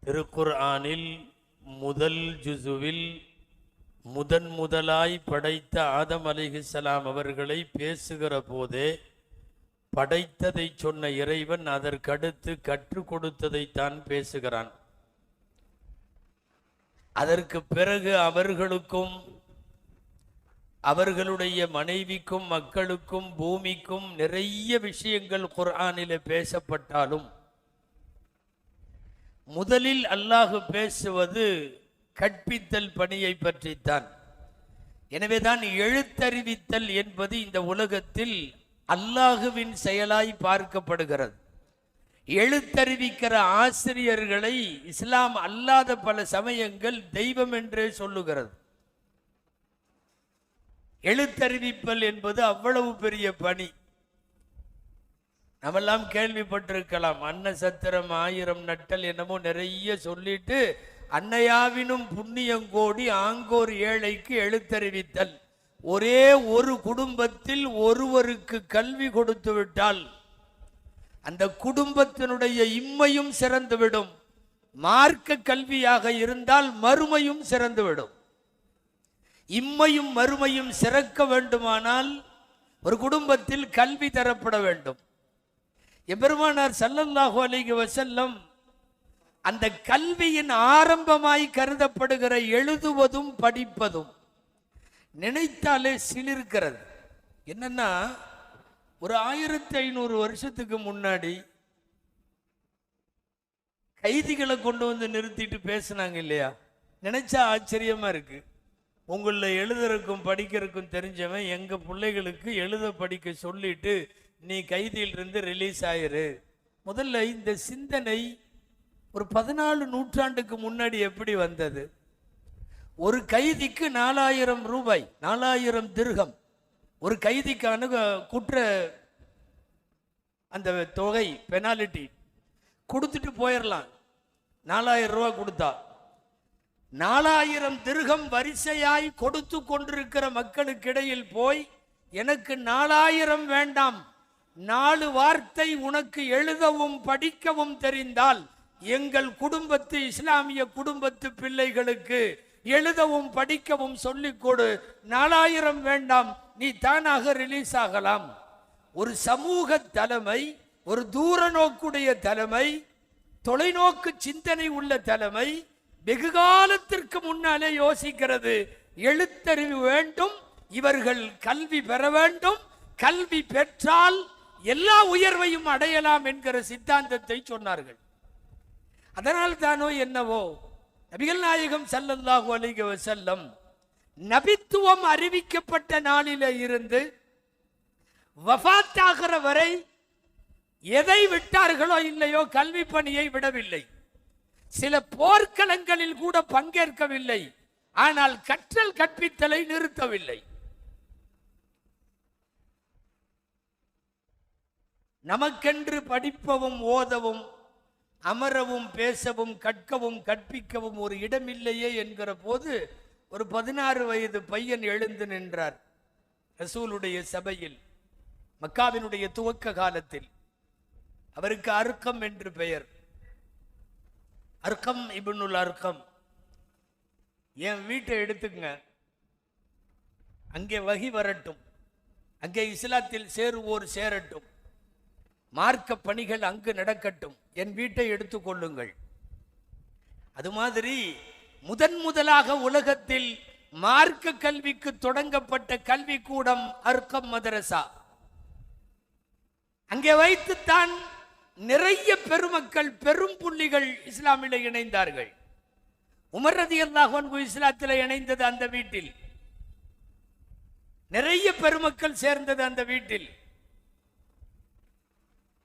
திருக்குர்ஆனில் முதல் ஜுசுவில் முதலாய் படைத்த ஆதம் அலைஹிஸ்ஸலாம் அவர்களை பேசுகிற போதே படைத்ததை சொன்ன இறைவன் அதற்கடுத்து கற்றுக் கொடுத்ததைத்தான் பேசுகிறான். அதற்கு பிறகு அவர்களுக்கும் அவர்களுடைய மனைவிக்கும் மக்களுக்கும் பூமிக்கும் நிறைய விஷயங்கள் குர்ஆனிலே பேசப்பட்டாலும் முதலில் அல்லாஹ் பேசுவது கற்பித்தல் பணியை பற்றித்தான். எனவேதான் எழுத்தறிவித்தல் என்பது இந்த உலகத்தில் அல்லாஹுவின் செயலாய் பார்க்கப்படுகிறது. எழுத்தறிவிக்கிற ஆசிரியர்களை இஸ்லாம் அல்லாத பல சமயங்கள் தெய்வம் என்றே சொல்லுகிறது. எழுத்தறிவிப்பல் என்பது அவ்வளவு பெரிய பணி. நம்மெல்லாம் கேள்விப்பட்டிருக்கலாம், அன்ன சத்திரம் 1000 நட்டல் என்னமோ நிறைய சொல்லிட்டு அன்னையாவினும் புண்ணியங்கோடி ஆங்கோர் ஏழைக்கு எழுத்தறிவித்தல். ஒரே ஒரு குடும்பத்தில் ஒருவருக்கு கல்வி கொடுத்து விட்டால் அந்த குடும்பத்தினுடைய இம்மையும் சிறந்துவிடும். மார்க்க கல்வியாக இருந்தால் மறுமையும் சிறந்துவிடும். இம்மையும் மறுமையும் சிறக்க வேண்டுமானால் ஒரு குடும்பத்தில் கல்வி தரப்பட வேண்டும். எபெருமானார் ஸல்லல்லாஹு அலைஹி வஸல்லம் அந்த கல்வியின் ஆரம்பமாய் கருதப்படுகிற எழுதுவதும் படிப்பதும் நினைத்தாலே சிலிர்க்கிறது. என்னன்னா, ஒரு 1500 வருஷத்துக்கு முன்னாடி கைதிகளை கொண்டு வந்து நிறுத்திட்டு பேசினாங்க இல்லையா? நினைச்சா ஆச்சரியமா இருக்கு. உங்களில் எழுதுறதுக்கும் படிக்கிறதுக்கும் தெரிஞ்சவன் எங்க பிள்ளைகளுக்கு எழுத படிக்க சொல்லிட்டு நீ கைதியிலிருந்து ரிலீஸ் ஆயிரு. முதல்ல இந்த சிந்தனை ஒரு 14 நூற்றாண்டுக்கு முன்னாடி எப்படி வந்தது? ஒரு கைதிக்கு 4000 ரூபாய், 4000 திர்ஹம் ஒரு கைதிக்கான குற்ற அந்த தொகை பெனாலிட்டி கொடுத்துட்டு போயிடலாம். 4000 ரூபாய் கொடுத்தா 4000 திர்ஹம் வரிசையாய் கொடுத்து கொண்டிருக்கிற மக்களுக்கு இடையில் போய் எனக்கு 4000 வேண்டாம், 4 வார்த்தை உனக்கு எழுதவும் படிக்கவும் தெரிந்தால் எங்கள் குடும்பத்து இஸ்லாமிய குடும்பத்து பிள்ளைகளுக்கு எழுதவும் படிக்கவும் சொல்லிக் கொடு, 4000 வேண்டாம், நீ தானாக ரிலீஸ் ஆகலாம். ஒரு சமூக தலைமை, ஒரு தூர நோக்குடைய தலைமை, தொலைநோக்கு சிந்தனை உள்ள தலைமை வெகு காலத்திற்கு முன்னாலே யோசிக்கிறது. எழுத்தறிவு வேண்டும், இவர்கள் கல்வி பெற வேண்டும், கல்வி பெற்றால் எல்லா உயர்வையும் அடையலாம் என்கிற சித்தாந்தத்தை சொன்னார்கள். அதனால் தானோ என்னவோ நபிகள் நாயகம் ஸல்லல்லாஹு அலைஹி வஸல்லம் நபித்துவம் அறிவிக்கப்பட்ட நாளிலே இருந்து வஃபாத்தாகிற வரை எதை விட்டார்களோ இல்லையோ கல்வி பணியை விடவில்லை. சில போர்க்களங்களில் கூட பங்கேற்கவில்லை. ஆனால் கற்றல் கற்பித்தலை நிறுத்தவில்லை. நமக்கென்று படிப்பவும் ஓதவும் அமரவும் பேசவும் கற்கவும் கற்பிக்கவும் ஒரு இடமில்லையே என்கிற போது ஒரு 16 வயது பையன் எழுந்து நின்றார் ரசூலுடைய சபையில். மக்காவினுடைய துவக்க காலத்தில் அவருக்கு அர்க்கம் என்று பெயர். அர்க்கம் இப்னுல் அர்க்கம். என் வீட்டை எடுத்துங்க, அங்கே வஹி வரட்டும், அங்கே இஸ்லாத்தில் சேருவோர் சேரட்டும், மார்க்க பணிகள் அங்கு நடக்கட்டும், என் வீட்டை எடுத்துக்கொள்ளுங்கள். அது மாதிரி முதலாக உலகத்தில் மார்க்க கல்விக்கு தொடங்கப்பட்ட கல்வி கூடம் அர்க்கம் மதரசா. அங்கே வைத்துத்தான் நிறைய பெருமக்கள் பெரும் புள்ளிகள் இஸ்லாமில் இணைந்தார்கள். உமர் ரலியல்லாஹு அன்ஹு இஸ்லாத்தில் இணைந்தது அந்த வீட்டில். நிறைய பெருமக்கள் சேர்ந்தது அந்த வீட்டில்.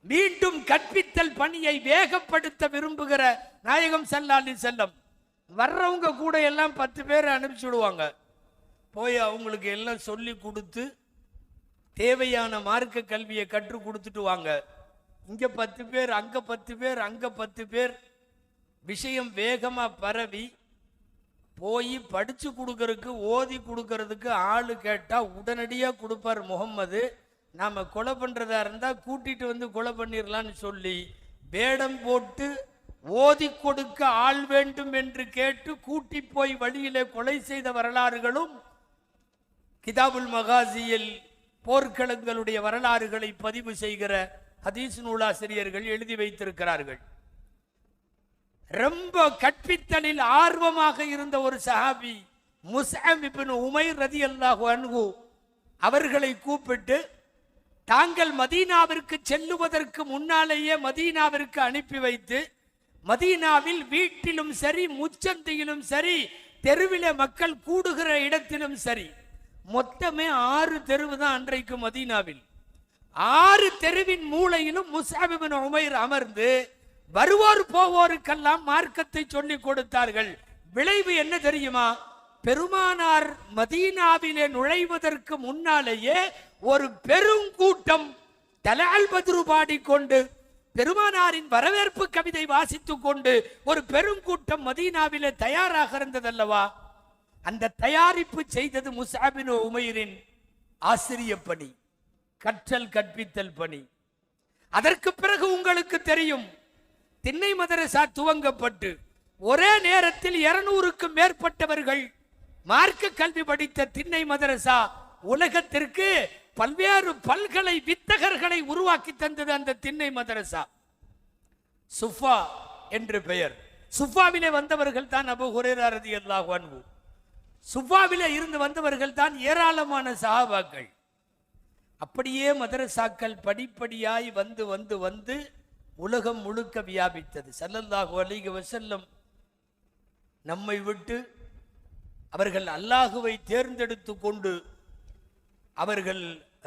மீண்டும் கற்பித்தல் பணியை வேகப்படுத்த விரும்புகிற நாயகம் ஸல்லல்லாஹு அலைஹி வஸல்லம் வர்றவங்க கூட எல்லாம் 10 பேரை அனுப்பிச்சுடுவாங்க. போய் அவங்களுக்கு எல்லாம் சொல்லி கொடுத்து தேவையான மார்க்க கல்வியை கற்றுக் கொடுத்துட்டு வாங்க. இங்க 10 பேர், அங்க 10 பேர், அங்க 10 பேர். விஷயம் வேகமா பரவி போய் படிச்சு கொடுக்கறதுக்கு ஓதி கொடுக்கறதுக்கு ஆளு கேட்டா உடனடியா கொடுப்பார் முகம்மது. நாம கொலை பண்றதா இருந்தா கூட்டிட்டு வந்து கொலை பண்ணிடலான்னு சொல்லி வேடம் போட்டு ஓதி கொடுக்க ஆள் வேண்டும் என்று கேட்டு கூட்டி போய் வழியிலே கொலை செய்த வரலாறுகளும் கிதாபுல் மகாசியில் போர்க்களங்களுடைய வரலாறுகளை பதிவு செய்கிற ஹதீஸ் நூலாசிரியர்கள் எழுதி வைத்திருக்கிறார்கள். ரொம்ப கற்பித்தலில் ஆர்வமாக இருந்த ஒரு சஹாபி முஸ்அப் இப்னு உமைர் ரலியல்லாஹு அன்ஹு அவர்களை கூப்பிட்டு தாங்கள் மதீனாவிற்கு செல்லுவதற்கு முன்னாலேயே மதீனாவிற்கு அனுப்பி வைத்து மதீனாவில் வீட்டிலும் சரி முச்சந்தியிலும் சரி தெருவிலே மக்கள் கூடுகிற இடத்திலும் சரி மொத்தமே 6 தெருவு தான் அன்றைக்கு மதீனாவில். 6 தெருவின் மூலையிலும் முஸ்அப் இப்னு உமைர் அமர்ந்து வருவோர் போவோருக்கெல்லாம் மார்க்கத்தை சொல்லிக் கொடுத்தார்கள். விளைவு என்ன தெரியுமா? பெருமானார் மதீனாவிலே நுழைவதற்கு முன்னாலேயே ஒரு பெருங்கூட்டம் தலால் பத்ரு பாடிக்கொண்டு பெருமானாரின் வரவேற்பு கவிதை வாசித்துக் கொண்டு ஒரு பெருங்கூட்டம் மதீனாவிலே தயாராக இருந்ததல்லவா? அந்த தயாரிப்பு செய்தது முஸ்அப் இப்னு உமைரின் ஆசிரிய பணி, கற்றல் கற்பித்தல் பணி. அதற்கு பிறகு உங்களுக்கு தெரியும், திண்ணை மதரசா துவங்கப்பட்டு ஒரே நேரத்தில் 200க்கும் மேற்பட்டவர்கள் மார்க்க கல்வி படித்த திண்ணை மதரசா உலகத்திற்கு பல்வேறு பல்கலை வித்தகர்களை உருவாக்கி தந்தது அந்த திண்ணை மதரசா. சுஃபா என்று பெயர். சுஃபாவிலே வந்தவர்கள் தான் அபூ ஹுரைரா ரலியல்லாஹு அன்ஹு. சுஃபாவிலே இருந்து வந்தவர்கள் தான் ஏராளமான சஹாபாக்கள். அப்படியே மதரசாக்கள் படிப்படியாய் வந்து வந்து வந்து உலகம் முழுக்க வியாபித்தது. ஸல்லல்லாஹு அலைஹி வஸல்லம் நம்மை விட்டு அவர்கள் அல்லாஹுவை தேர்ந்தெடுத்து கொண்டு அவர்கள்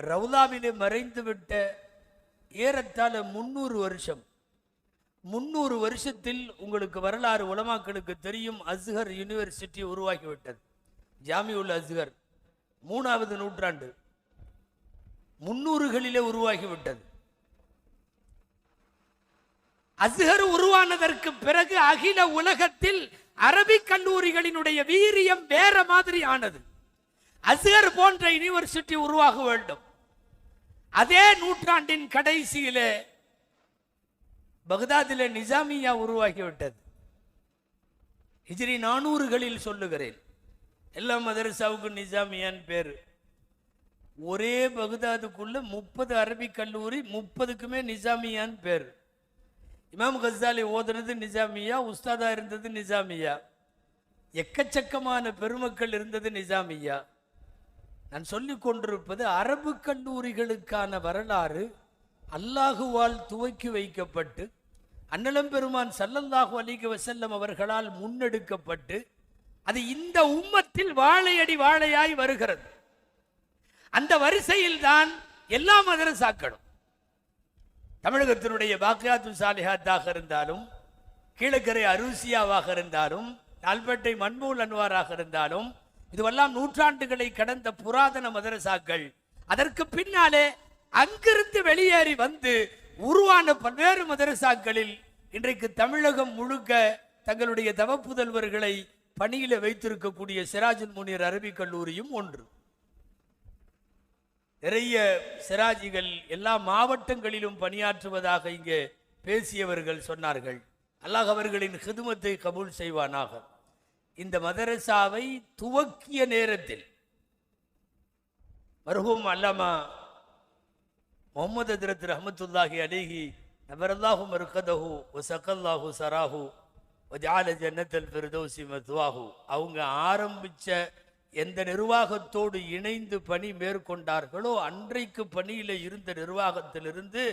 ரவுலாவிலே மறைந்து விட்ட ஏறத்தாழ 300 வருஷம். 300 வருஷத்தில் உங்களுக்கு வரலாறு உலமாக்களுக்கு தெரியும், அஸ்ஹர் யூனிவர்சிட்டி உருவாகிவிட்டது. ஜாமிஉல் அஸ்ஹர் 3வது நூற்றாண்டு 300களிலே உருவாகிவிட்டது. அஸ்ஹர் உருவானதற்கு பிறகு அகில உலகத்தில் அரபிக் கல்லூரிகளினுடைய வீரியம் வேற மாதிரி ஆனது. அஸ்ஹர் போன்ற யூனிவர்சிட்டி உருவாக வேண்டும். அதே நூற்றாண்டின் கடைசியிலே பக்தாதிலே நிசாமியா உருவாகிவிட்டது. ஹிஜ்ரி 400களில் சொல்லுகிறேன். எல்லா மதரசாவுக்கு நிசாமியான் பேரு. ஒரே பக்தாதுக்குள்ள 30 அரபிக் கல்லூரி, 30க்குமே நிசாமியான் பேர். இமாம் கஸ்ஸாலி ஓதுனது நிசாமியா, உஸ்தாதா இருந்தது நிசாமியா, எக்கச்சக்கமான பெருமக்கள் இருந்தது நிசாமியா. நான் சொல்லிக் கொண்டிருப்பது அரபு கல்லூரிகளுக்கான வரலாறு அல்லாஹுவால் துவக்கி வைக்கப்பட்டு அன்னலம் பெருமான் ஸல்லல்லாஹு அலைஹி வஸல்லம் அவர்களால் முன்னெடுக்கப்பட்டு அது இந்த உம்மத்தில் வாழையடி வாழையாய் வருகிறது. அந்த வரிசையில் தான் எல்லா மதரசாக்களும், தமிழகத்தினுடைய பாக்கியாத்து சாலிஹாத்தாக இருந்தாலும், கீழக்கரை அரூசியாவாக இருந்தாலும், நால்பேட்டை மன்மூல் அன்வாராக இருந்தாலும், இதுவெல்லாம் நூற்றாண்டுகளை கடந்த புராதன மதரசாக்கள். அதற்கு பின்னாலே அங்கிருந்து வெளியேறி வந்து உருவான பல்வேறு மதரசாக்களில் இன்றைக்கு தமிழகம் முழுக்க தங்களுடைய தவப்புதல்வர்களை பணியில வைத்திருக்கக்கூடிய சிராஜுல் முனீர் அரபிக் கல்லூரியும் ஒன்று. நிறைய சிராஜிகள் எல்லா மாவட்டங்களிலும் பணியாற்றுவதாக இங்கே பேசியவர்கள் சொன்னார்கள். அல்லாஹ் அவர்களின் ஹிதுமத்தை கபூல் செய்வானாக. இந்த மதரசாவை துவக்கிய நேரத்தில் மர்ஹூம் அல்லாமா முஹம்மது ஹஜ்ரத் ரஹ்மத்துல்லாஹி அலைஹி நபரல்லாஹு மர்கதஹு வஸகல்லாஹு சராஹு வஜஅல ஜன்னத்தல் ஃபிர்தௌஸி மத்வாஹு அவங்க ஆரம்பிச்ச எந்த நிர்வாகத்தோடு இணைந்து பணி மேற்கொண்டார்களோ அன்றைக்கு பணியில இருந்த நிர்வாகத்திலிருந்து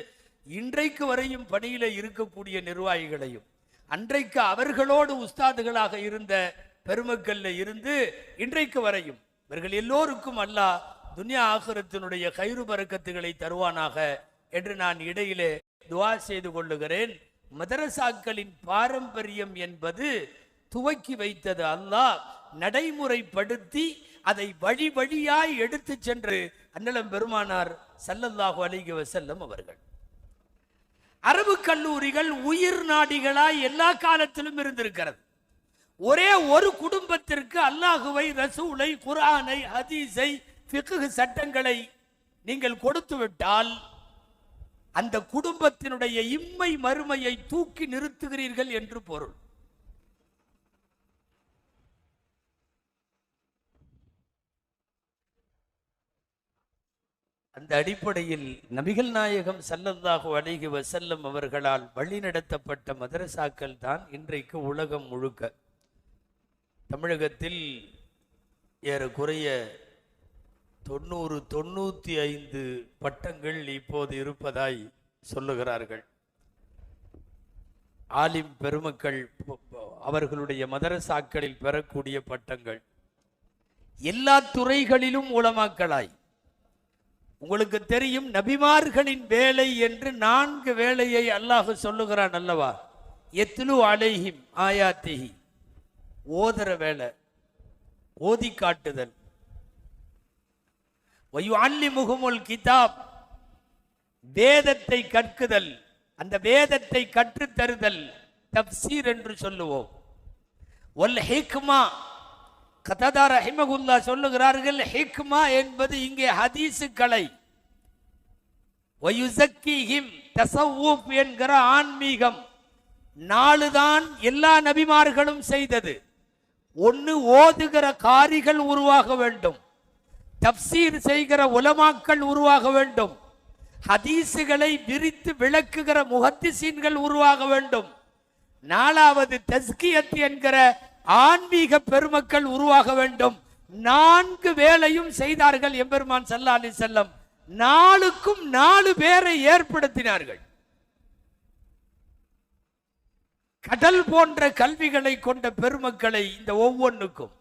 இன்றைக்கு வரையும் பணியில இருக்கக்கூடிய நிர்வாகிகளையும் அன்றைக்கு அவர்களோடு உஸ்தாதுகளாக இருந்த பெருமக்கள்ல இருந்து இன்றைக்கு வரையும் இவர்கள் எல்லோருக்கும் அல்லாஹ் துன்யா ஆகிரத்தினுடைய கைரு பரக்கத்துகளை தருவானாக என்று நான் இடையிலே துஆ செய்து கொள்ளுகிறேன். மதரசாக்களின் பாரம்பரியம் என்பது துவக்கி வைத்தது அல்லாஹ், நடைமுறைப்படுத்தி அதை வழி வழியாய் எடுத்து சென்று அன்னலம் பெருமானார் ஸல்லல்லாஹு அலைஹி வஸல்லம் அவர்கள். அரபு கல்லூரிகள் உயிர் நாடிகளாய் எல்லா காலத்திலும் இருந்திருக்கிறது. ஒரே ஒரு குடும்பத்திற்கு அல்லாஹுவை, ரசூலை, குர்ஆனை, ஹதீஸை, ஃபிக்ஹ் சட்டங்களை நீங்கள் கொடுத்து விட்டால் அந்த குடும்பத்தினுடைய இம்மை மறுமையை தூக்கி நிறுத்துகிறீர்கள் என்று பொருள். அந்த அடிப்படையில் நபிகள் நாயகம் ஸல்லல்லாஹு அலைஹி வஸல்லம் அவர்களால் வழிநடத்தப்பட்ட மதரசாக்கள் தான் இன்றைக்கு உலகம் முழுக்க. தமிழகத்தில் ஏறக்குறைய 95 பட்டங்கள் இப்போது இருப்பதாய் சொல்லுகிறார்கள். ஆலிம் பெருமக்கள் அவர்களுடைய மதரசாக்களில் பெறக்கூடிய பட்டங்கள் எல்லா துறைகளிலும் உலமாக்களாய். உங்களுக்கு தெரியும், நபிமார்களின் வேலை என்று 4 வேலையை அல்லாஹ் சொல்லுகிறான் அல்லவா? எத்லு அலைஹிம் ஆயாத்திஹி, ஓதுற வேலை, ஓதி காட்டுதல். வயுஅல்லிமுஹுமுல் கிதாப், வேதத்தை கற்குதல், அந்த வேதத்தை கற்றுத்தருதல் தப்சீர் என்று சொல்லுவோம். வல் ஹிக்மா, கததா ரஹிமகுல்லா சொல்லுகிறார்கள், ஹிக்மா என்பது இங்கே ஹதீசு கலை. வயுஸக்கிஹிம், தஸவ்வுஃப் என்கிற ஆன்மீகம். 4 தான் எல்லா நபிமார்களும் செய்தது. ஒன்று, ஓதுகிற காரிகள் உருவாக வேண்டும், தப்சீர் செய்கிற உலமாக்கள் உருவாக வேண்டும், ஹதீசுகளை விரித்து விளக்குகிற முஹத்திஸீன்கள் உருவாக வேண்டும். 4வது தஸ்கியத் என்கிற ஆன்மீக பெருமக்கள் உருவாக வேண்டும். 4 வேலையும் செய்தார்கள் எம்பெருமான் ஸல்லல்லாஹு அலைஹி வஸல்லம். 4க்கும் 4 பேரை ஏற்படுத்தினார்கள். கடல் போன்ற கல்விகளை கொண்ட பெருமக்களை இந்த ஒவ்வொன்றுக்கும்,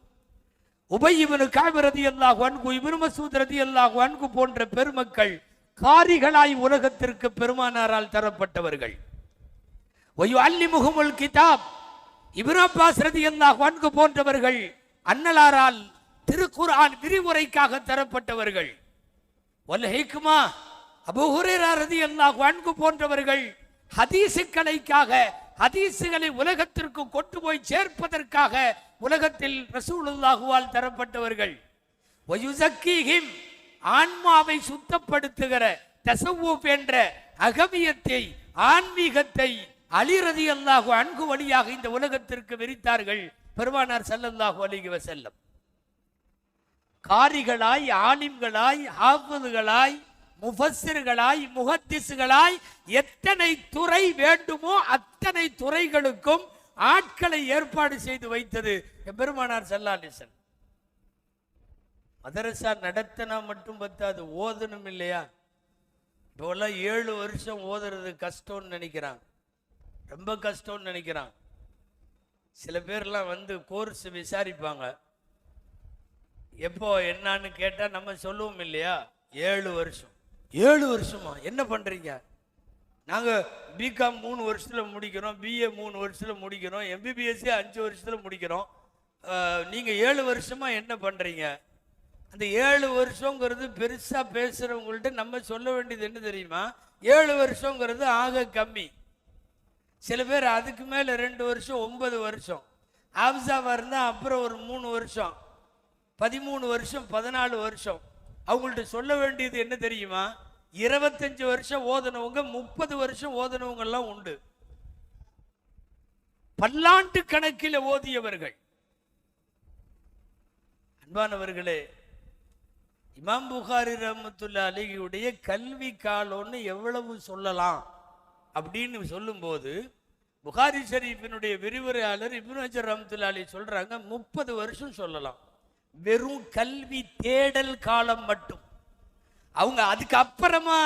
உபை இப்னு கஅப் ரலியல்லாஹு அன்ஹு, இப்னு மஸ்ஊத் ரலியல்லாஹு அன்ஹு போன்ற பெருமக்கள் காரிகளாய் உலகத்திற்கு பெருமானாரால் தரப்பட்டவர்கள். வயுஅல்லிமுஹுமுல் கிதாப், இப்னு அப்பாஸ் ரலியல்லாஹு அன்ஹு போன்றவர்கள் அன்னலாரால் திருக்குர்ஆன் விரிவுரைக்காக தரப்பட்டவர்கள். வல் ஹிக்மா, அபூ ஹுரைரா ரலியல்லாஹு அன்ஹு போன்றவர்கள் ஹதீசுக்களைக்காக, ஹதீசுகளை உலகத்திற்கு கொண்டு போய் சேர்ப்பதற்காக உலகத்தில் ரசூலுல்லாஹுவால் தரப்பட்டவர்கள். வயுஸக்கிஹிம், ஆன்மாவை சுத்தப்படுத்துகிற தஸவ்வுஃப் என்ற அகமியத்தை, ஆன்மீகத்தை அலி ரலியல்லாஹு அன்ஹு வழியாக இந்த உலகத்திற்கு விரித்தார்கள் பெருமானார் ஸல்லல்லாஹு அலைஹி வஸல்லம். காரிகளாய், ஆலிம்களாய், ஹாஃபிதுகளாய், முஃபஸ்ஸிர்களாய், முஹத்திஸ்களாய் எத்தனை துறை வேண்டுமோ அத்தனை துறைகளுக்கும் ஆட்களை ஏற்பாடு செய்து வைத்தது பெருமானார் ஸல்லல்லாஹு அலைஹி வஸல்லம். மதரசா நடத்தினா மட்டும் பத்தாது, ஓதணும் இல்லையா? இப்போல்லாம் 7 வருஷம் ஓதுறது கஷ்டம்னு நினைக்கிறாங்க, ரொம்ப கஷ்டம்னு நினைக்கிறாங்க. சில பேர்லாம் வந்து கோர்ஸ் விசாரிப்பாங்க, எப்போ என்னன்னு கேட்டால் நம்ம சொல்லுவோம் இல்லையா? 7 வருஷம். 7 வருஷமா என்ன பண்ணுறீங்க? நாங்கள் பிகாம் 3 வருஷத்தில் முடிக்கிறோம், பிஏ 3 வருஷத்தில் முடிக்கிறோம், எம்பிபிஎஸ்சி 5 வருஷத்தில் முடிக்கிறோம், நீங்கள் 7 வருஷமா என்ன பண்ணுறீங்க? அந்த 7 வருஷங்கிறது பெருசாக பேசுகிறவங்கள்ட்ட நம்ம சொல்ல வேண்டியது என்ன தெரியுமா? 7 வருஷங்கிறது ஆக கம்மி. சில பேர் அதுக்கு மேலே 2 வருஷம், 9 வருஷம், ஆப்சாவாக இருந்தால் அப்புறம் ஒரு 3 வருஷம், 13 வருஷம், 14 வருஷம். அவங்கள்ட்ட சொல்ல வேண்டியது என்ன தெரியுமா? 25 வருஷம் ஓதனவங்க, 30 வருஷம் ஓதனவங்கெல்லாம் உண்டு. பல்லாண்டு கணக்கில் ஓதியவர்கள். அன்பானவர்களே, இமாம் புகாரி ரஹ்மத்துல்லாஹி அலைஹியுடைய கல்வி காலம்னு எவ்வளவு சொல்லலாம் அப்படின்னு சொல்லும்போது, புகாரி ஷரீஃபினுடைய விரிவுரையாளர் இப்னு ஹஜர் ரஹ்மத்துல்லாஹி அலைஹி சொல்றாங்க 30 வருஷம் சொல்லலாம். வெறும் கல்வி தேடல் காலம் மட்டும். அவங்க அதுக்கு அப்புறமா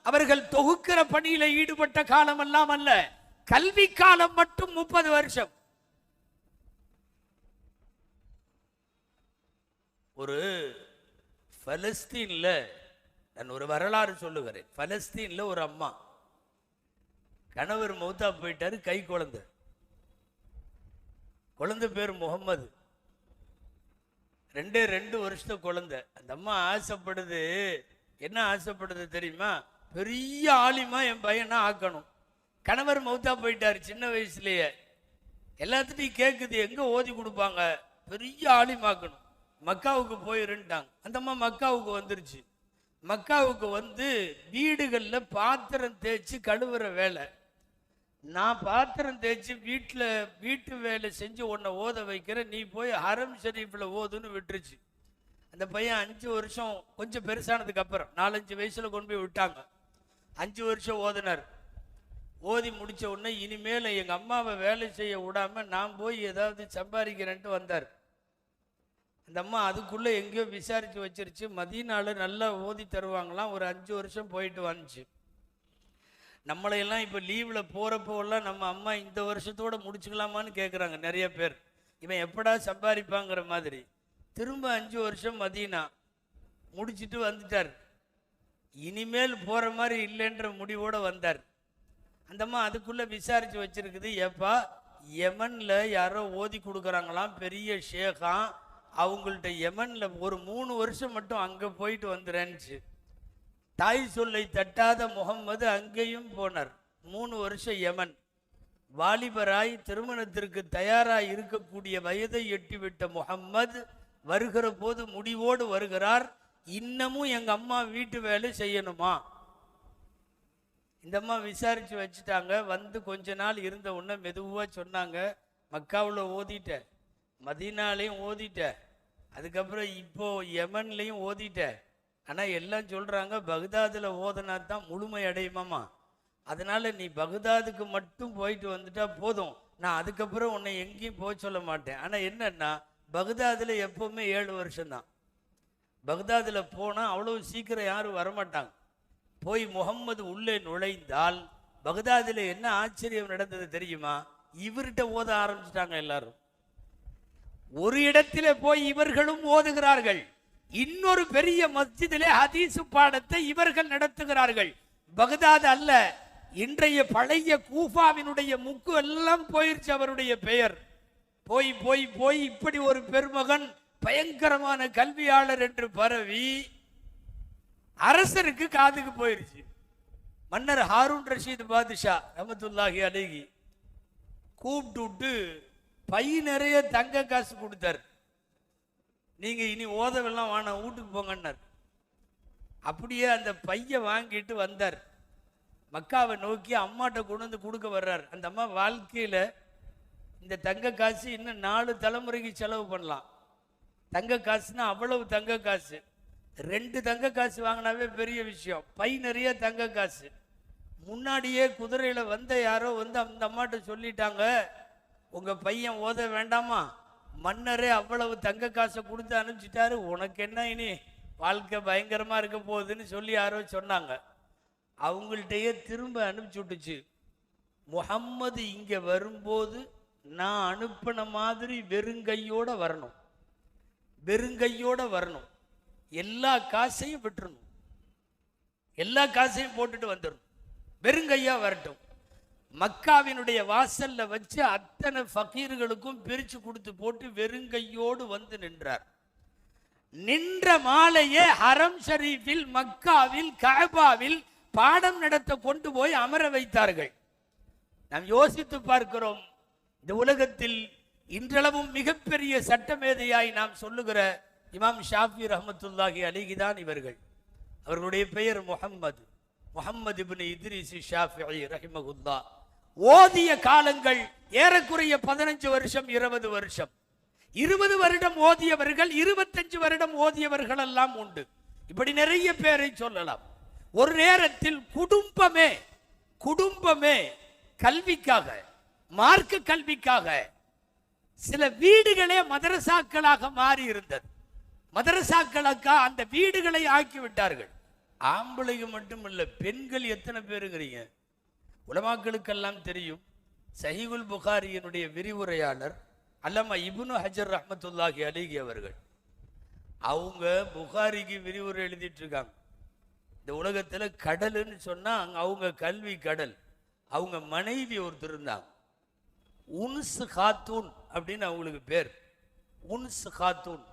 அவர்கள் தொகுக்கிற பணியில ஈடுபட்ட காலம் எல்லாம் அல்ல, கல்வி காலம் மட்டும் 30 வருஷம். ஒரு பலஸ்தீன்ல, நான் ஒரு வரலாறு சொல்லுகிறேன். பலஸ்தீன்ல ஒரு அம்மா, கணவர் மௌத்தா போயிட்டாரு, கை குழந்தை, குழந்தை பேர் முகம்மது, 2 வருஷத்து குழந்தை. அந்த அம்மா ஆசைப்படுது, என்ன ஆசைப்படுது தெரியுமா? பெரிய ஆலிமா என் பையனா ஆக்கணும். கணவர் மௌத்தா போயிட்டாரு சின்ன வயசுலயே. எல்லாத்துட்டையும் கேட்குது, எங்க ஓதி கொடுப்பாங்க? பெரிய ஆலிமாக்கணும், மக்காவுக்கு போயிருந்துட்டாங்க. அந்த அம்மா மக்காவுக்கு வந்துருச்சு. மக்காவுக்கு வந்து வீடுகளில் பாத்திரம் தேய்ச்சி கழுவுற வேலை. நான் பாத்திரம் தேய்ச்சி வீட்டு வேலை செஞ்சு உன்னை ஓத வைக்கிறேன், நீ போய் ஹரம் ஷரீஃபில் ஓதுன்னு விட்டுருச்சு. அந்த பையன் 5 வருஷம் கொஞ்சம் பெருசானதுக்கு அப்புறம் 4-5 வயசுல கொண்டு போய் விட்டாங்க. 5 வருஷம் ஓதுனார். ஓதி முடிச்ச உடனே இனிமேல் எங்கள் அம்மாவை வேலை செய்ய விடாம நான் போய் ஏதாவது சம்பாதிக்கிறேன்ட்டு வந்தார். அந்த அம்மா அதுக்குள்ளே எங்கேயோ விசாரித்து வச்சிருச்சு. மதீனால நல்லா ஓதி தருவாங்களாம். ஒரு 5 வருஷம் போயிட்டு வந்துச்சு. நம்மளையெல்லாம் இப்போ லீவில் போகிறப்போலாம் நம்ம அம்மா இந்த வருஷத்தோடு முடிச்சுக்கலாமான்னு கேட்குறாங்க நிறைய பேர். இவன் எப்படா சம்பாதிப்பாங்கிற மாதிரி. திரும்ப 5 வருஷம் மதீனா முடிச்சுட்டு வந்துட்டார். இனிமேல் போகிற மாதிரி இல்லைன்ற முடிவோடு வந்தார். அந்த அம்மா அதுக்குள்ளே விசாரித்து வச்சிருக்குது. ஏப்பா, யமனில் யாரோ ஓதி கொடுக்குறாங்களாம், பெரிய ஷேகா, அவங்கள்ட்ட யமனில் ஒரு 3 வருஷம் மட்டும் அங்கே போயிட்டு வந்துடுறேன்னுச்சு. தாய் சொல்லை தட்டாத முகம்மது அங்கேயும் போனார். 3 வருஷம் யமன். வாலிபராய் திருமணத்திற்கு தயாராக இருக்கக்கூடிய வயதை எட்டிவிட்ட முகம்மது வருகிற போது முடிவோடு வருகிறார். இன்னமும் எங்கள் அம்மா வீட்டு வேலை செய்யணுமா? இந்த அம்மா விசாரித்து வச்சுட்டாங்க. வந்து கொஞ்ச நாள் இருந்த உடனே மெதுவாக சொன்னாங்க, மக்காவில் ஓதிட்ட, மதீனாலையும் ஓதிட்ட, அதுக்கப்புறம் இப்போ யமன்லையும் ஓதிட்ட. ஆனால் எல்லாம் சொல்கிறாங்க பக்தாதில் ஓதனா தான் முழுமை அடையுமாமா. அதனால் நீ பக்தாதுக்கு மட்டும் போயிட்டு வந்துட்டா போதும், நான் அதுக்கப்புறம் உன்னை எங்கேயும் போக சொல்ல மாட்டேன். ஆனால் என்னன்னா பக்தாதில் எப்போவுமே 7 வருஷம்தான். பக்தாதில் போனால் அவ்வளோ சீக்கிரம் யாரும் வரமாட்டாங்க. போய் முகம்மது உள்ளே நுழைந்தால் பக்தாதில் என்ன ஆச்சரியம் நடந்தது தெரியுமா? இவர்கிட்ட ஓத ஆரம்பிச்சிட்டாங்க எல்லாரும். ஒரு இடத்துல போய் இவர்களும் ஓதுகிறார்கள். இன்னொரு பெரிய மஸ்ஜிதிலே ஹதீஸ் பாடத்தை இவர்கள் நடத்துகிறார்கள். பக்தாத் அல்ல, இன்றைய பழைய கூஃபாவினுடைய முக்கு எல்லாம் போயிருச்சு அவருடைய பெயர். போய் போய் போய் இப்படி ஒரு பெருமகன் பயங்கரமான கல்வியாளர் என்று பரவி அரசருக்கு காதுக்கு போயிருச்சு. மன்னர் ஹாரூன் ரஷீத் பாதுஷா ரஹ்மத்துல்லாஹி அலைஹி கூப்பிட்டு விட்டு பை நிறைய தங்க காசு கொடுத்தார். நீங்க இனி ஓதவெல்லாம் வாங்க, வீட்டுக்கு போங்கன்னார். அப்படியே அந்த பைய வாங்கிட்டு வந்தார். மக்காவை நோக்கி அம்மாட்ட கொண்டு வந்து கொடுக்க வர்றார். அந்த அம்மா வாழ்க்கையில இந்த தங்க காசு இன்னும் 4 தலைமுறைக்கு செலவு பண்ணலாம். தங்க காசுன்னா அவ்வளவு தங்க காசு. 2 தங்க காசு வாங்கினாவே பெரிய விஷயம். பை நிறைய தங்க காசு. முன்னாடியே குதிரையில வந்த யாரோ வந்து அந்த அம்மாட்ட சொல்லிட்டாங்க, உங்க பையன் ஓத வேண்டாமா, மன்னரே அவ்வளவு தங்க காசை கொடுத்து அனுப்பிச்சிட்டாரு, உனக்கு என்ன இனி வாழ்க்கை பயங்கரமா இருக்க போகுதுன்னு சொல்லி யாரோ சொன்னாங்க. அவங்கள்ட்டையே திரும்ப அனுப்பிச்சு விட்டுச்சு. முகம்மது இங்க வரும்போது நான் அனுப்பின மாதிரி வெறுங்கையோட வரணும், வெறுங்கையோட வரணும், எல்லா காசையும் விட்டுறணும், எல்லா காசையும் போட்டுட்டு வந்துடணும், வெறுங்கையா வரட்டும். மக்காவினுடைய வாசல்ல வச்சு அத்தனை ஃபகீர்களுக்கும் பிரிச்சு கொடுத்து போட்டு வெறுங்கையோடு வந்து நின்றார். நின்ற மாலையே ஹரம் ஷரீஃபில் மக்காவில் கஅபாவில் பாடம் நடத்த கொண்டு போய் அமர வைத்தார்கள். நாம் யோசித்து பார்க்கிறோம், இந்த உலகத்தில் இன்றளவும் மிகப்பெரிய சட்டமேதையாய் நாம் சொல்லுகிற இமாம் ஷாஃபி ரஹ்மத்துல்லாஹி அலைஹி தான் இவர்கள். அவர்களுடைய பெயர் முஹம்மது இப்னு இத்ரீஸ் ஷாஃபிஈ ரஹிமஹுல்லாஹ். ஓதிய காலங்கள் ஏறக்குறைய 15 வருஷம் 20 வருஷம். 20 வருடம் ஓதியவர்கள், 25 வருடம் ஓதியவர்கள் எல்லாம் உண்டு. இப்படி நிறைய பேரை சொல்லலாம். ஒரு நேரத்தில் குடும்பமே கல்விக்காக, மார்க்க கல்விக்காக சில வீடுகளே மதரசாக்களாக மாறி இருந்தது. மதரசாக்களுக்கா அந்த வீடுகளை ஆக்கி விட்டார்கள். ஆம்பளைங்க மட்டும் இல்ல, பெண்கள் எத்தனை பேருங்கிறீங்க? உலமாக்களுக்கெல்லாம் தெரியும், சஹீஹுல் புகாரியினுடைய விரிவுரையாளர் அல்லமா இப்னு ஹஜர் ரஹ்மத்துல்லாஹி அலைஹி அவர்கள், அவங்க புகாரிக்கு விரிவுரை எழுதிட்டு இருக்காங்க. இந்த உலகத்துல கடல்னு சொன்னா அவங்க கல்வி கடல். அவங்க மனைவி ஒருத்தர் இருந்தாங்க, உன்ஸ் காத்தூன் அப்படின்னு அவங்களுக்கு பேர், உன்ஸ் காத்தூன்.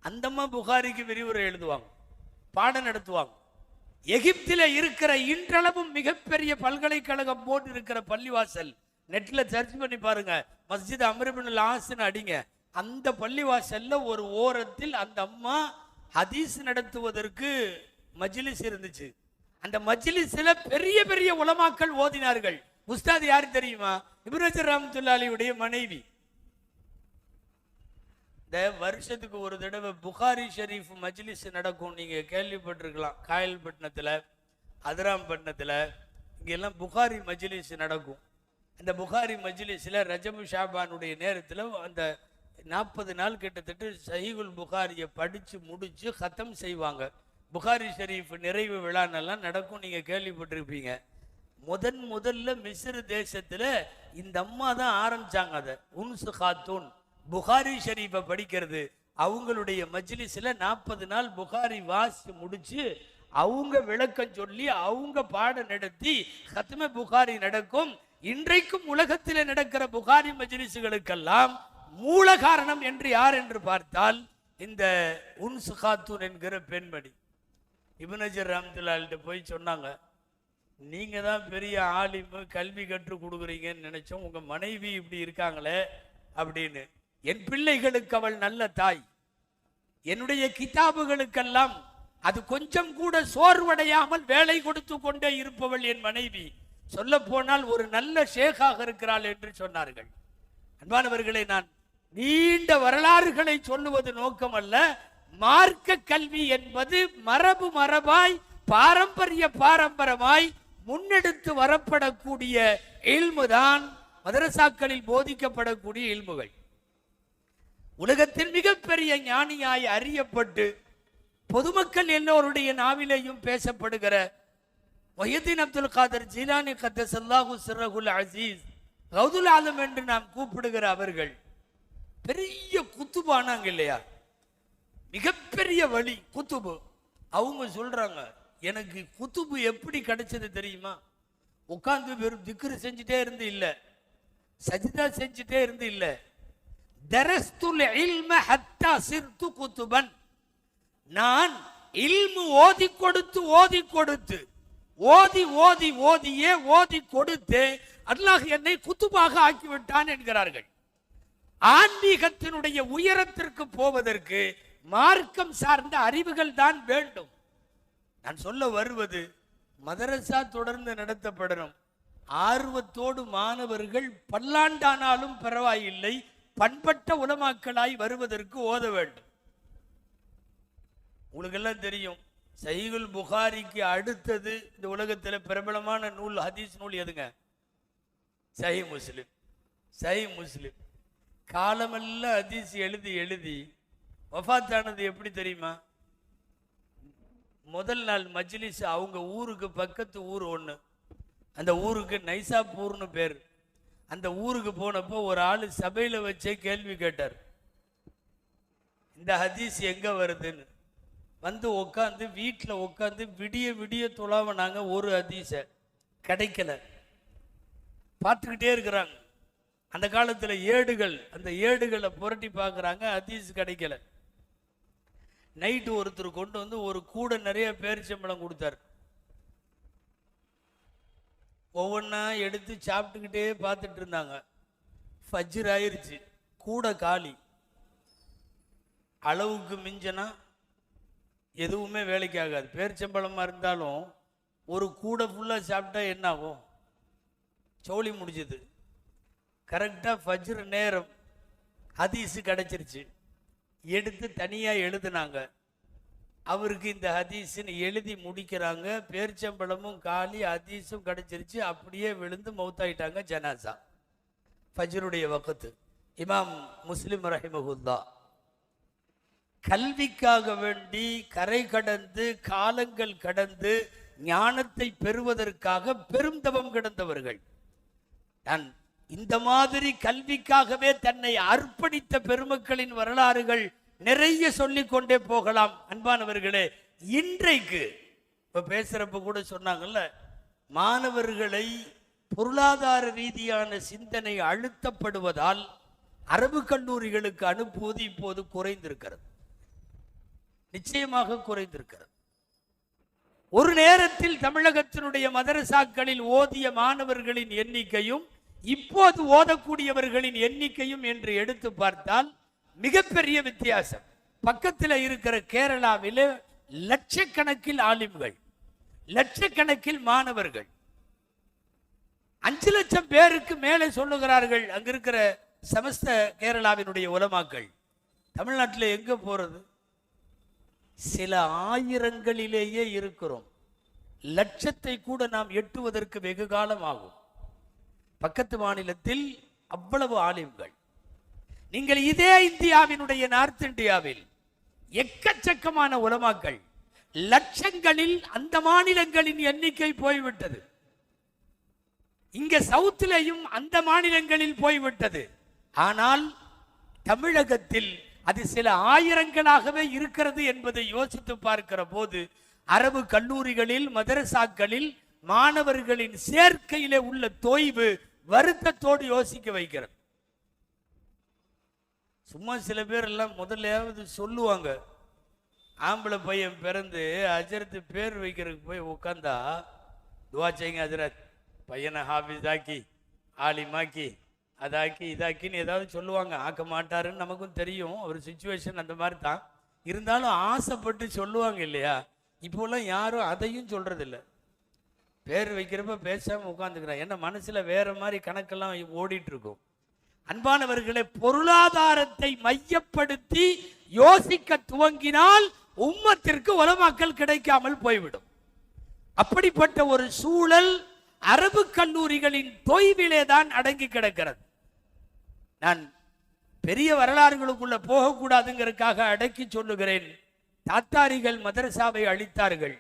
அந்தம்மா புகாரிக்கு விரிவுரை எழுதுவாங்க, பாடம் நடத்துவாங்க. எகிப்தில் இருக்கிற இன்றளவும் மிகப்பெரிய பல்கலைக்கழகம் போட்டு இருக்கிற பள்ளிவாசல், நெட்ல சர்ச் பண்ணி பாருங்க, மஸ்ஜித் அம்ர் இப்னுல் ஆஸ்ன்னு அடிங்க, அந்த பள்ளிவாசல்ல ஒரு ஓரத்தில் அந்த அம்மா ஹதீஸ் நடத்துவதற்கு மஜ்லிஸ் இருந்துச்சு. அந்த மஜ்லிஸ்ல பெரிய பெரிய உலமாக்கள் ஓதினார்கள். உஸ்தாத் யாரு தெரியுமா? இப்னு ஹஜர் ரஹ்மத்துல்லாஹி அலைஹியுடைய மனைவி. இந்த வருஷத்துக்கு ஒரு தடவை புகாரி ஷரீஃப் மஜ்லிஸ் நடக்கும். நீங்க கேள்விப்பட்டிருக்கலாம். காயல்பட்டினத்துல, அதிராம்பட்டினத்துல இங்கெல்லாம் புகாரி மஜ்லிஸ் நடக்கும். அந்த புகாரி மஜ்லிஸ்ல ரஜபு ஷாபானுடைய நேரத்தில் அந்த 40 நாள் கிட்டத்தட்ட சஹீஹுல் புகாரியை படிச்சு முடிச்சு ஹத்தம் செய்வாங்க. புகாரி ஷரீஃப் நிறைவு விழானெல்லாம் நடக்கும். நீங்க கேள்விப்பட்டிருப்பீங்க. முதல்ல மிஸ்ர் தேசத்துல இந்த அம்மா தான் ஆரம்பிச்சாங்க. அதை உன்சு காத்தூன் புகாரி ஷரீஃபை படிக்கிறது. அவங்களுடைய மஜ்லிஸ்ல 40 நாள் புகாரி வாசி முடிச்சு அவங்க விளக்கம் சொல்லி அவங்க பாடம் நடத்தி ஹத்ம புகாரி நடக்கும். இன்றைக்கும் உலகத்தில் நடக்கிற புகாரி மஜ்லிஸ்களுக்கெல்லாம் மூல காரணம் என்று யார் என்று பார்த்தால் இந்த உன்சு காத்தூன் என்கிற பெண்மணி. இப்னு ஹஜர் ரஹ்மத்துல்லாஹி போய் சொன்னாங்க, நீங்க தான் பெரிய ஆலிமு, கல்வி கற்றுக் கொடுக்குறீங்கன்னு நினைச்சோம், உங்க மனைவி இப்படி இருக்காங்களே அப்படின்னு. என் பிள்ளைகளுக்கு அவள் நல்ல தாய், என்னுடைய கிதாபுகளுக்கெல்லாம் அது கொஞ்சம் கூட சோர்வடையாமல் வேலை கொடுத்து கொண்டே இருப்பவள் என் மனைவி. சொல்ல போனால் ஒரு நல்ல ஷேகாக இருக்கிறாள் என்று சொன்னார்கள். அன்பானவர்களை, நான் நீண்ட வரலாறுகளை சொல்லுவது நோக்கம் அல்ல. மார்க்க கல்வி என்பது மரபாய் பாரம்பரியமாய் முன்னெடுத்து வரப்படக்கூடிய இல்முதான் மதரசாக்களில் போதிக்கப்படக்கூடிய இல்முகள். உலகத்தில் மிகப்பெரிய ஞானியாய் அறியப்பட்டு பொதுமக்கள் எல்லோருடைய நாவிலேயும் பேசப்படுகிற முஹ்யித்தீன் அப்துல் காதர் ஜீலானி கத்தஸல்லாஹு சிர்ரஹுல் அஸீஸ் கௌதுல் ஆலம் என்று நாம் கூப்பிடுகிற அவர்கள் பெரிய குத்துபானாங்க இல்லையா, மிகப்பெரிய வழி குத்துபு. அவங்க சொல்றாங்க, எனக்கு குத்துபு எப்படி கிடைச்சது தெரியுமா? உட்கார்ந்து வெறும் திக்ரு செஞ்சுட்டே இருந்து இல்ல, சஜிதா செஞ்சுட்டே இருந்து இல்ல, தரஸ்துல் இல்ம ஹத்தா சிர்து குத்துபன். நான் இல்மு ஓதி கொடுத்து ஓதி கொடுத்து அல்லாஹ் என்னை குத்துபாக ஆக்கிவிட்டான் என்கிறார்கள். ஆன்மீகத்தினுடைய உயரத்திற்கு போவதற்கு மார்க்கம் சார்ந்த அறிவுகள் தான் வேண்டும். நான் சொல்ல வருவது, மதரசா தொடர்ந்து நடத்தப்படணும். ஆர்வத்தோடு மாணவர்கள் பல்லாண்டானாலும் பரவாயில்லை, பண்பட்ட உலமாக்களாய் வருவதற்கு ஓத வேண்டும். உங்களுக்கு எல்லாம் தெரியும், சஹீஹுல் புகாரிக்கு அடுத்தது இந்த உலகத்தில் பிரபலமான நூல், ஹதீஸ் நூல் எதுங்க? சஹீஹ் முஸ்லிம். காலமெல்லாம் ஹதீஸ் எழுதி வஃபாத்தானது எப்படி தெரியுமா? முதல் நாள் மஜ்லிஸ் அவங்க ஊருக்கு பக்கத்து ஊர் ஒன்று, அந்த ஊருக்கு நைசாப்பூர்னு பேர். அந்த ஊருக்கு போனப்போ ஒரு ஆள் சபையில் வச்சே கேள்வி கேட்டார், இந்த ஹதீஸ் எங்க வருதுன்னு. வந்து உட்காந்து வீட்டில் உட்காந்து விடிய தொலாவனாங்க. ஒரு ஹதீஸை கிடைக்கல, பார்த்துக்கிட்டே இருக்கிறாங்க. அந்த காலத்தில் ஏடுகள், அந்த ஏடுகளை புரட்டி பார்க்குறாங்க, ஹதீஸ் கிடைக்கல. நைட்டு ஒருத்தர் கொண்டு வந்து ஒரு கூட நிறைய பேரிச்சம்பழம் கொடுத்தார். ஒவ்வொன்றா எடுத்து சாப்பிட்டுக்கிட்டே பார்த்துட்டு இருந்தாங்க. ஃபஜ்ர் ஆயிருச்சு, கூட காலி. அளவுக்கு மிஞ்சனா எதுவுமே வேலைக்கு ஆகாது. பேரிச்சம்பழமாக இருந்தாலும் ஒரு கூடை ஃபுல்லாக சாப்பிட்டா என்ன ஆகும்? சோழி முடிஞ்சது. கரெக்டாக ஃபஜ்ர் நேரம் ஹதீஸு கிடச்சிருச்சு. எடுத்து தனியாக எழுதுனாங்க. அவருக்கு இந்த ஹதீஸுன்னு எழுதி முடிக்கிறாங்க. பேரிச்சம்பழமும் காலி, ஹதீஸும் கிடச்சிருச்சு. அப்படியே விழுந்து மௌத்தாயிட்டாங்க. ஜனாசா ஃபஜ்ருடைய வக்கத்து. இமாம் முஸ்லிம் ரஹிமஹுல்லா கல்விக்காக வேண்டி கரை கடந்து காலங்கள் கடந்து ஞானத்தை பெறுவதற்காக பெருந்தவம் கிடந்தவர்கள். நான் இந்த மாதிரி கல்விக்காகவே தன்னை அர்ப்பணித்த பெருமக்களின் வரலாறுகள் நிறைய சொல்லிக் கொண்டே போகலாம். அன்பானவர்களே, இன்றைக்கு இப்ப பேசுறப்ப கூட சொன்னாங்கல்ல, மாணவர்களை பொருளாதார ரீதியான சிந்தனை அழுத்தப்படுவதால் அரபு கல்லூரிகளுக்கு அனுப்புவது இப்போது குறைந்திருக்கிறது. நிச்சயமாக குறைந்திருக்கிறது. ஒரு நேரத்தில் தமிழகத்தினுடைய மதரசாக்களில் ஓதிய மாணவர்களின் எண்ணிக்கையும் இப்போது ஓதக்கூடியவர்களின் எண்ணிக்கையும் என்று எடுத்து பார்த்தால் மிகப்பெரிய வித்தியாசம். பக்கத்தில் இருக்கிற கேரளாவில் லட்சக்கணக்கில் ஆலிம்கள், லட்சக்கணக்கில் மாணவர்கள், 5 லட்சம் பேருக்கு மேலே சொல்லுகிறார்கள் அங்க இருக்கிற சமஸ்த கேரளாவினுடைய உலமாக்கள். தமிழ்நாட்டில் எங்க போறது? சில ஆயிரங்களிலேயே இருக்கிறோம். லட்சத்தை கூட நாம் எட்டுவதற்கு வெகு காலம் ஆகும். பக்கத்து மாநிலத்தில் அவ்வளவு ஆலிம்கள். நீங்கள் இதே இந்தியாவினுடைய நார்த் இந்தியாவில் எக்கச்சக்கமான உலமாக்கள், லட்சங்களில் அந்த மாநிலங்களின் எண்ணிக்கை போய்விட்டது. இங்க சவுத்திலையும் அந்த மாநிலங்களில் போய்விட்டது. ஆனால் தமிழகத்தில் அது சில ஆயிரங்களாகவே இருக்கிறது என்பதை யோசித்து பார்க்கிற போது அரபு கல்லூரிகளில், மதரசாக்களில் மாணவர்களின் சேர்க்கையிலே உள்ள தொய்வு வருத்தத்தோடு யோசிக்க வைக்கிறது. சும்மா சில பேர் எல்லாம் முதல்லையாவது சொல்லுவாங்க, ஆம்பளை பையன் பிறந்து அஜரத்து பேர் வைக்கிறதுக்கு போய் உட்காந்தா துவா செய்யுங்க அஜரத், பையனை ஹாஃபிஸ் ஆக்கி ஆலிமாக்கி அதாக்கி இதாக்கின்னு ஏதாவது சொல்லுவாங்க. ஆக்க மாட்டாருன்னு நமக்கும் தெரியும், ஒரு சுச்சுவேஷன் அந்த மாதிரி தான். இருந்தாலும் ஆசைப்பட்டு சொல்லுவாங்க இல்லையா? இப்போல்லாம் யாரும் அதையும் சொல்றதில்லை. பேர் வைக்கிறப்ப பேசாமல் உட்காந்துக்கிறான். என்ன மனசுல வேற மாதிரி கணக்கெல்லாம் ஓடிட்டு இருக்கும். அன்பானவர்களே, பொருளாதாரத்தை மையப்படுத்தி யோசிக்க துவங்கினால் உம்மத்திற்கு உலமாக்கல் கிடைக்காமல் போய்விடும். அப்படிப்பட்ட ஒரு சூழல் அரபு கல்லூரிகளின் தொய்விலே தான் அடங்கி கிடக்கிறது. நான் பெரிய வரலாறுகளுக்குள்ள போகக்கூடாதுங்கிறதுக்காக அடக்கி சொல்லுகிறேன். தாத்தாரிகள் மதரசாவை அழித்தார்கள்,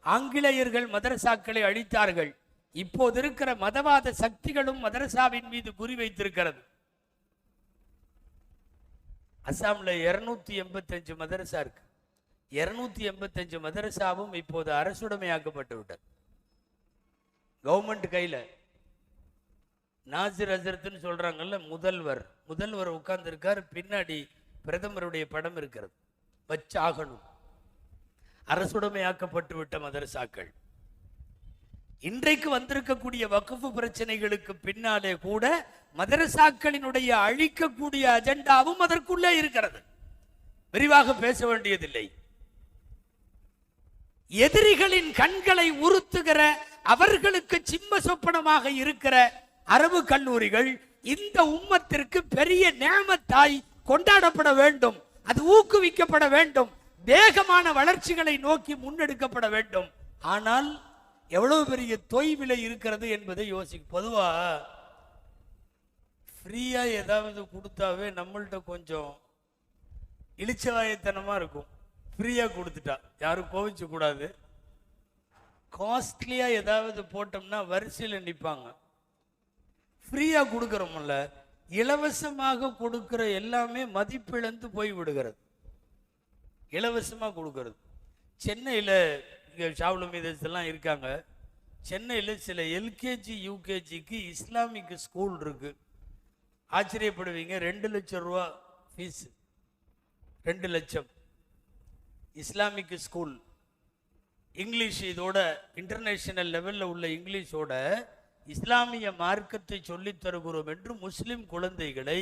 ஆங்கிலேயர்கள் மதரசாக்களை அழித்தார்கள். இப்போது இருக்கிற மதவாத சக்திகளும் மதரசாவின் மீது குறி வைத்திருக்கிறது. அசாம்ல 285 மதரசா இருக்கு. 285 மதரசாவும் இப்போது அரசுடைமையாக்கப்பட்டு விட்டது. கவர்மெண்ட் கையில. நாசிர் ஹசரத்னு சொல்றாங்கல்ல, முதல்வர் உட்கார்ந்து இருக்கார், பின்னாடி பிரதமருடைய படம் இருக்கிறது. வச்சாகணும். அரசுடைமையாக்கப்பட்டு விட்ட மதரசாக்கள். இன்றைக்கு வந்திருக்கக்கூடிய வக்ஃப் பிரச்சனைகளுக்கு பின்னாலே கூட மதரசாக்களினுடைய அழிக்கக்கூடிய அஜெண்டாவும் அதற்குள்ளே இருக்கிறது. விரிவாக பேச வேண்டியதில்லை. எதிரிகளின் கண்களை உறுத்துகிற, அவர்களுக்கு சிம்ம சொப்பனமாக இருக்கிற அரபு கல்லூரிகள் இந்த உம்மத்திற்கு பெரிய நேமத்தாய் கொண்டாடப்பட வேண்டும். அது ஊக்குவிக்கப்பட வேண்டும். வேகமான வளர்ச்சிகளை நோக்கி முன்னெடுக்கப்பட வேண்டும். ஆனால் எவ்வளவு பெரிய தொய்விலை இருக்கிறது என்பதை யோசிக்கும். பொதுவா ஃப்ரீயா ஏதாவது கொடுத்தாவே நம்மள்ட்ட கொஞ்சம் இளிச்சவாயத்தனமா இருக்கும். ஃப்ரீயா கொடுத்துட்டா யாரும் கோவிச்சு கூடாது. காஸ்ட்லியா ஏதாவது போட்டோம்னா வரிசையில் நிற்பாங்க. ஃப்ரீயா கொடுக்கறோம்ல, இலவசமாக கொடுக்கிற எல்லாமே மதிப்பிழந்து போய் விடுகிறது. இலவசமாக கொடுக்கறது. சென்னையில் இங்கே ஷாவுல் மீதெல்லாம் இருக்காங்க. சென்னையில் சில எல்கேஜி யூகேஜிக்கு இஸ்லாமிக் ஸ்கூல் இருக்கு. ஆச்சரியப்படுவீங்க. 2 லட்சம் ரூபா ஃபீஸ். 2 லட்சம் இஸ்லாமிக் ஸ்கூல். இங்கிலீஷ் இதோட இன்டர்நேஷனல் லெவலில் உள்ள இங்கிலீஷோட இஸ்லாமிய மார்க்கத்தை சொல்லித் தருகிறோம் என்று முஸ்லிம் குழந்தைகளை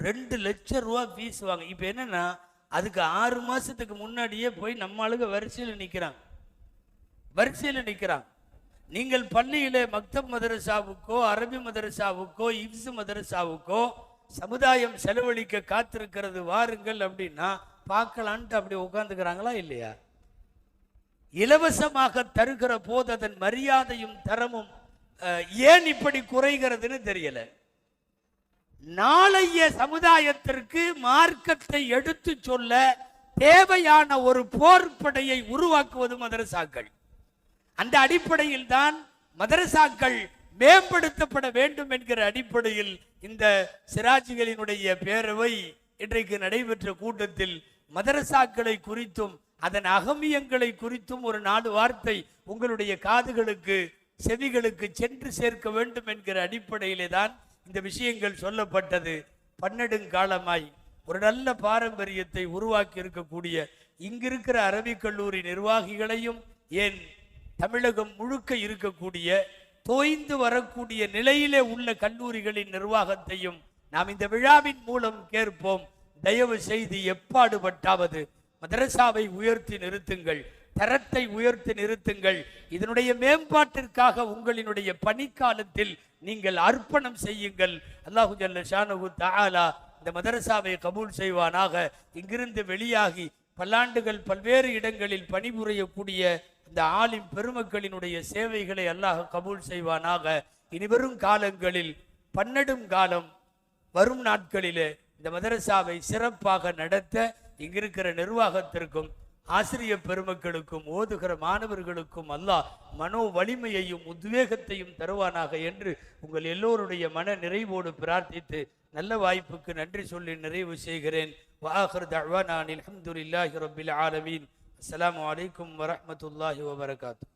2 லட்சம் ரூபா ஃபீஸ் வாங்க. இப்போ என்னன்னா, அதுக்கு 6 மாசத்துக்கு முன்னாடியே போய் நம்ம ஆளுங்க வரிசையில் நிற்கிறாங்க. நீங்கள் பள்ளியிலே மக்தப் மதரசாவுக்கோ, அரபி மதரசாவுக்கோ, இப்ஸ் மதரசாவுக்கோ சமுதாயம் செலவழிக்க காத்திருக்கிறது, வாருங்கள் அப்படின்னா பார்க்கலான்ட்டு அப்படி உட்கார்ந்துக்கிறாங்களா இல்லையா? இலவசமாக தருகிற போது அதன் மரியாதையும் தரமும் ஏன் இப்படி குறைகிறதுன்னு தெரியல. நாளைய சமுதாயத்திற்கு மார்க்கத்தை எடுத்து சொல்ல தேவையான ஒரு போர்ப்படையை உருவாக்குவது மதரசாக்கள். அந்த அடிப்படையில் தான் மதரசாக்கள் மேம்படுத்தப்பட வேண்டும் என்கிற அடிப்படையில் இந்த சிராஜிகளினுடைய பேரவை இன்றைக்கு நடைபெற்ற கூட்டத்தில் மதரசாக்களை குறித்தும் அதன் அகமியங்களை குறித்தும் ஒரு 4 வார்த்தை உங்களுடைய காதுகளுக்கு, செவிகளுக்கு சென்று சேர்க்க வேண்டும் என்கிற அடிப்படையிலே தான் இந்த விஷயங்கள் சொல்லப்பட்டது. பன்னெடுங்காலமாய் ஒரு நல்ல பாரம்பரியத்தை உருவாக்கி இருக்கக்கூடிய இங்கிருக்கிற அரபிக் கல்லூரி நிர்வாகிகளையும், ஏன் தமிழகம் முழுக்க இருக்கக்கூடிய தோய்ந்து வரக்கூடிய நிலையிலே உள்ள கல்லூரிகளின் நிர்வாகத்தையும் நாம் இந்த விழாவின் மூலம் கேட்போம். தயவு செய்து எப்பாடுபட்டாவது மதரசாவை உயர்த்தி நிறுத்துங்கள், தரத்தை உயர்த்தி நிறுத்துங்கள். இதனுடைய மேம்பாட்டிற்காக உங்களினுடைய பணிக்காலத்தில் நீங்கள் அர்ப்பணம் செய்யுங்கள். அல்லாஹு ஜல்ல ஷானஹு தஆலா இந்த மதரசாவை கபூல் செய்வானாக. இங்கிருந்து வெளியாகி பல்லாண்டுகள் பல்வேறு இடங்களில் பணிபுரியக்கூடிய இந்த ஆலிம் பெருமக்களினுடைய சேவைகளை அல்லாஹ் கபூல் செய்வானாக. இனிவரும் காலங்களில் பன்னெடும் காலம் வரும் நாட்களிலே இந்த மதரசாவை சிறப்பாக நடத்த இங்கிருக்கிற நிர்வாகத்திற்கும் ஆசிரியர் பெருமக்களுக்கும் ஓதுகிற மாணவர்களுக்கும் அல்லாஹ் மனோ வலிமையையும் உத்வேகத்தையும் தருவானாக என்று உங்கள் எல்லோருடைய மன நிறைவோடு பிரார்த்தித்து நல்ல வாய்ப்புக்கு நன்றி சொல்லி நிறைவு செய்கிறேன். வஆகிர் தஅவானா அல்ஹம்துலில்லாஹி ரப்பில் ஆலமீன். அஸ்ஸலாமு அலைக்கும் வரஹ்மத்துல்லாஹி வபரகாத்துஹு.